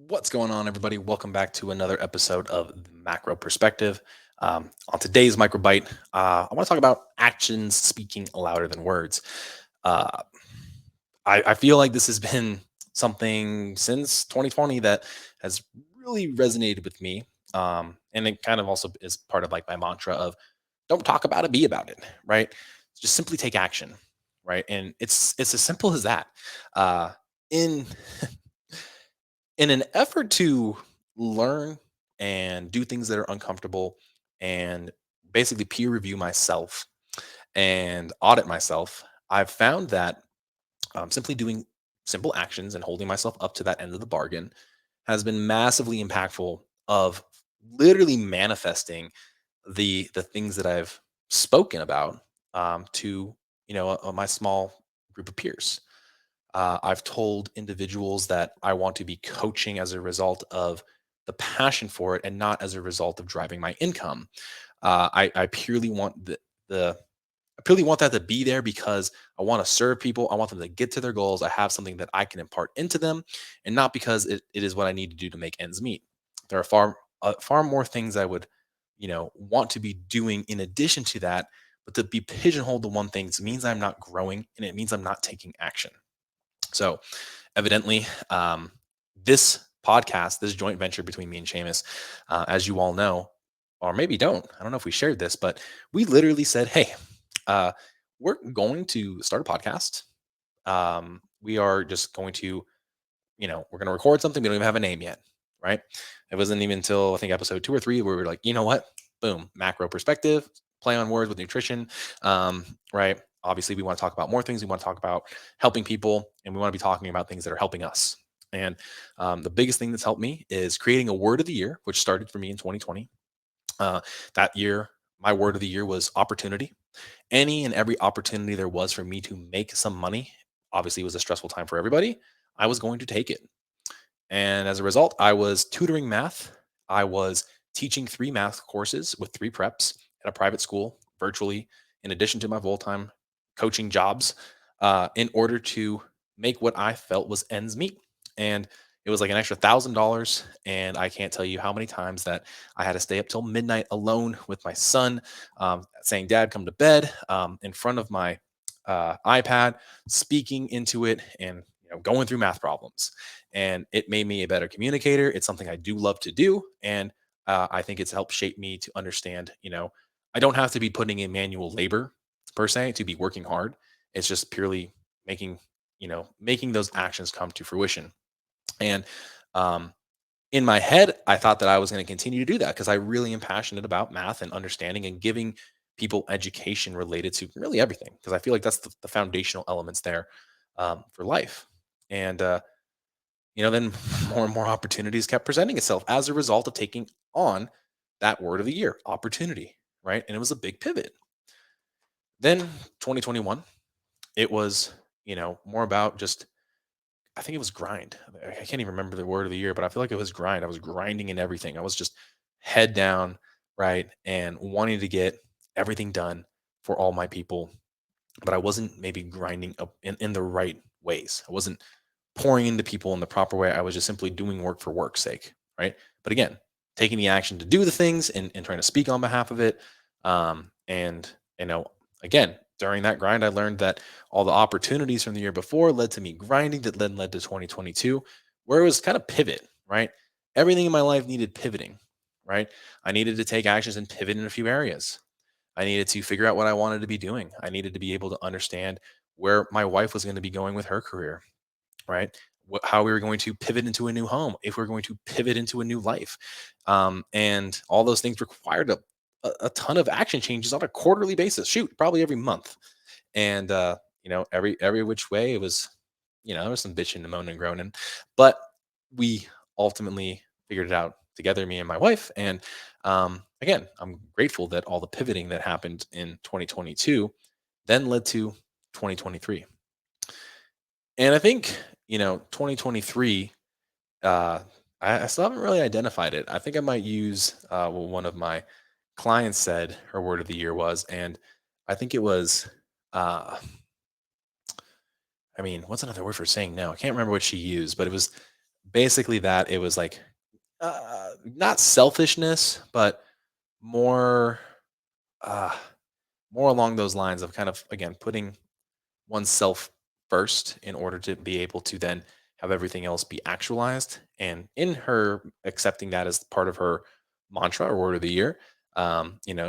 What's going on, everybody? Welcome back to another episode of the Macro Perspective. On today's microbite, I want to talk about actions speaking louder than words. Uh, I feel like this has been something since 2020 that has really resonated with me. And it kind of also is part of like my mantra of don't talk about it, be about it, right? Just simply take action, right? And it's as simple as that. Uh, in in an effort to learn and do things that are uncomfortable and basically peer review myself and audit myself, I've found that simply doing simple actions and holding myself up to that end of the bargain has been massively impactful of literally manifesting the things that I've spoken about to my small group of peers. I've told individuals that I want to be coaching as a result of the passion for it and not as a result of driving my income. I purely want the I purely want that to be there because I want to serve people. I want them to get to their goals. I have something that I can impart into them, and not because it is what I need to do to make ends meet. There are far more things I would, want to be doing in addition to that. But to be pigeonholed to one thing means I'm not growing, and it means I'm not taking action. So, evidently, this podcast, this joint venture between me and Seamus, as you all know, or maybe don't, I don't know if we shared this, but we literally said, "Hey, uh, we're going to start a podcast. We are just going to, we're going to record something. We don't even have a name yet, right? It wasn't even until I think episode 2 or 3 where we were like, you know what? Boom, macro perspective, play on words with nutrition, right? Obviously, we want to talk about more things. We want to talk about helping people, and we want to be talking about things that are helping us. And the biggest thing that's helped me is creating a word of the year, which started for me in 2020. Uh, that year, my word of the year was opportunity. Any and every opportunity there was for me to make some money, obviously, it was a stressful time for everybody. I was going to take it. And as a result, I was tutoring math. I was teaching 3 math courses with 3 preps at a private school virtually, in addition to my full time coaching jobs, in order to make what I felt was ends meet. And it was like an extra $1,000. And I can't tell you how many times that I had to stay up till midnight alone with my son, saying, Dad, come to bed, in front of my iPad, speaking into it and going through math problems. And it made me a better communicator. It's something I do love to do, and I think it's helped shape me to understand. I don't have to be putting in manual labor per se to be working hard. It's just purely making making those actions come to fruition. And um, in my head, I thought that I was going to continue to do that because I really am passionate about math and understanding and giving people education related to really everything. Because I feel like that's the foundational elements there for life. And then more and more opportunities kept presenting itself as a result of taking on that word of the year, opportunity, right? And it was a big pivot. Then 2021, it was, more about just, I think it was grind. I can't even remember the word of the year, but I feel like it was grind. I was grinding in everything. I was just head down, right? And wanting to get everything done for all my people, but I wasn't maybe grinding up in the right ways. I wasn't pouring into people in the proper way. I was just simply doing work for work's sake, right? But again, taking the action to do the things and trying to speak on behalf of it. And again, during that grind, I learned that all the opportunities from the year before led to me grinding that then led to 2022, where it was kind of pivot, right? Everything in my life needed pivoting, right? I needed to take actions and pivot in a few areas. I needed to figure out what I wanted to be doing. I needed to be able to understand where my wife was going to be going with her career, right? How we were going to pivot into a new home, if we're going to pivot into a new life. And all those things required a ton of action changes on a quarterly basis. Shoot, probably every month. And, every which way it was, there was some bitching and moaning and groaning, but we ultimately figured it out together, me and my wife. And again, I'm grateful that all the pivoting that happened in 2022 then led to 2023. And I think, 2023, uh, I still haven't really identified it. I think I might use what one of my clients said her word of the year was. And I think it was, uh, what's another word for saying no? I can't remember what she used, but it was basically that it was like not selfishness, but more uh, more along those lines of kind of again putting oneself first in order to be able to then have everything else be actualized. And in her accepting that as part of her mantra or word of the year,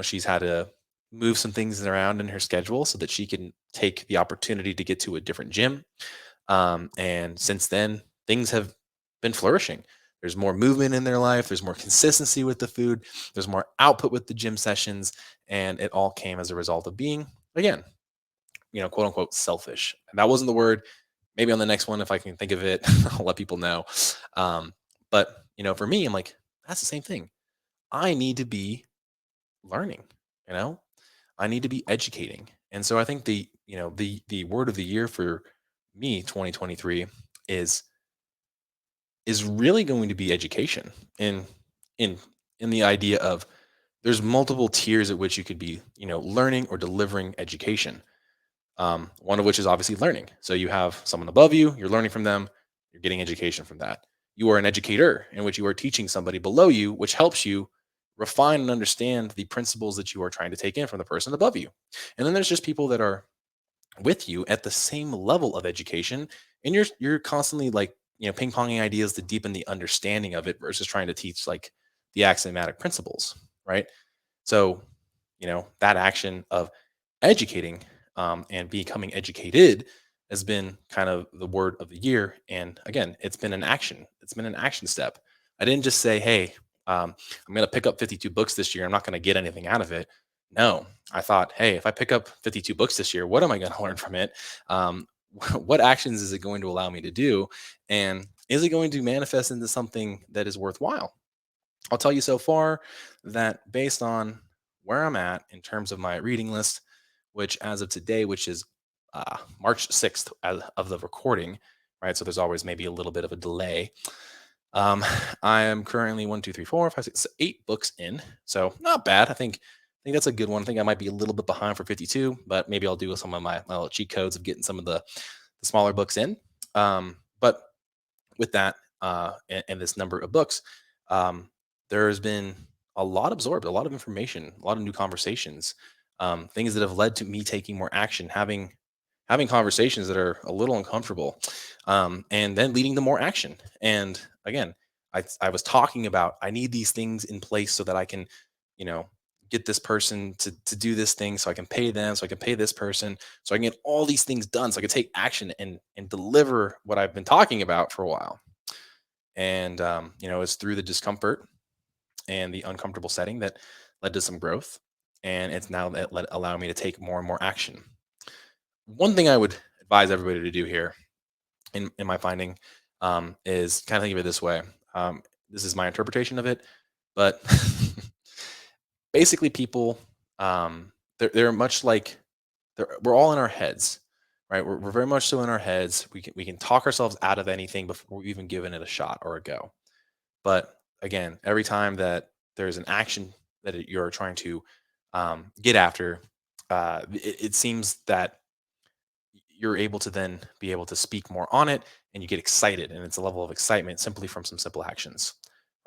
she's had to move some things around in her schedule so that she can take the opportunity to get to a different gym. And since then, things have been flourishing. There's more movement in their life. There's more consistency with the food. There's more output with the gym sessions. And it all came as a result of being, again, quote unquote, selfish. And that wasn't the word. Maybe on the next one, if I can think of it, I'll let people know. For me, I'm like, that's the same thing. I need to be learning, you know, I need to be educating. And so I think the word of the year for me, 2023, is is really going to be education in in the idea of there's multiple tiers at which you could be, learning or delivering education. One of which is obviously learning. So you have someone above you, you're learning from them, you're getting education from that. You are an educator in which you are teaching somebody below you, which helps you refine and understand the principles that you are trying to take in from the person above you. And then there's just people that are with you at the same level of education, and you're constantly like, ping ponging ideas to deepen the understanding of it versus trying to teach like the axiomatic principles, right? So, that action of educating and becoming educated has been kind of the word of the year. And again, it's been an action. It's been an action step. I didn't just say, hey, I'm going to pick up 52 books this year. I'm not going to get anything out of it. No, I thought, hey, if I pick up 52 books this year, what am I going to learn from it? What actions is it going to allow me to do? And is it going to manifest into something that is worthwhile? I'll tell you so far that based on where I'm at in terms of my reading list, which as of today, which is March 6th as of the recording, right? So there's always maybe a little bit of a delay. Um, I am currently 8 books in, so not bad. I think that's a good one. I think I might be a little bit behind for 52, but maybe I'll do some of my little cheat codes of getting some of the smaller books in. But with that and this number of books, um, there's been a lot absorbed, a lot of information, a lot of new conversations, things that have led to me taking more action, having conversations that are a little uncomfortable, and then leading to more action. And again, I was talking about I need these things in place so that I can, you know, get this person to do this thing, so I can pay them, so I can pay this person, so I can get all these things done, so I can take action and deliver what I've been talking about for a while. And it's through the discomfort and the uncomfortable setting that led to some growth, and it's now that allow me to take more and more action. One thing I would advise everybody to do here in my finding is kind of think of it this way. This is my interpretation of it, but basically, people they're much like we're all in our heads, right? We're very much so in our heads. We can talk ourselves out of anything before we've even given it a shot or a go. But again, every time that there's an action that you're trying to get after, it seems that you're able to then be able to speak more on it, and you get excited, and it's a level of excitement simply from some simple actions,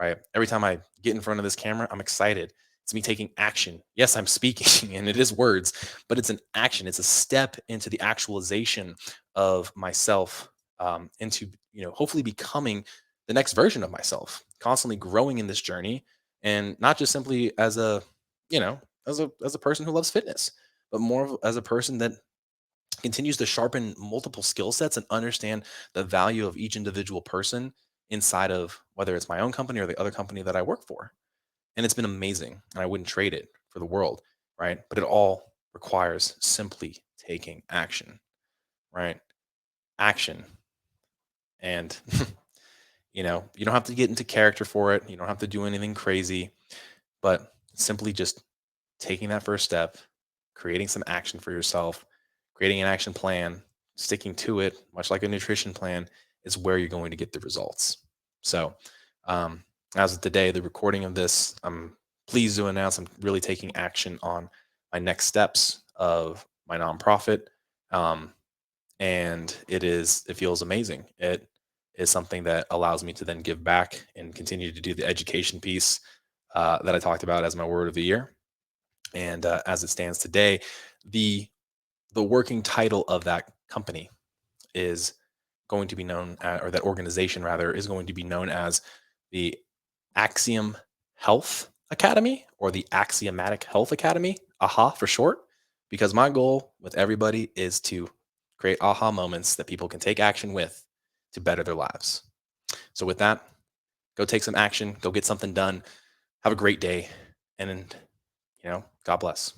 right? Every time I get in front of this camera, I'm excited. It's me taking action. Yes, I'm speaking and it is words, but it's an action. It's a step into the actualization of myself, into, hopefully becoming the next version of myself, constantly growing in this journey, and not just simply as a, you know, as a person who loves fitness, but more as a person that continues to sharpen multiple skill sets and understand the value of each individual person inside of whether it's my own company or the other company that I work for. And it's been amazing. And I wouldn't trade it for the world, right? But it all requires simply taking action, right? Action. And, you don't have to get into character for it. You don't have to do anything crazy, but simply just taking that first step, creating some action for yourself, creating an action plan, sticking to it, much like a nutrition plan, is where you're going to get the results. So, as of today, the recording of this, I'm pleased to announce I'm really taking action on my next steps of my nonprofit. And it feels amazing. is something that allows me to then give back and continue to do the education piece that I talked about as my word of the year. And as it stands today, the the working title of that company is going to be known or that organization rather is going to be known as the Axiom Health Academy, or the Axiomatic Health Academy, AHA for short, because my goal with everybody is to create aha moments that people can take action with to better their lives. So with that, go take some action, go get something done. Have a great day, and God bless.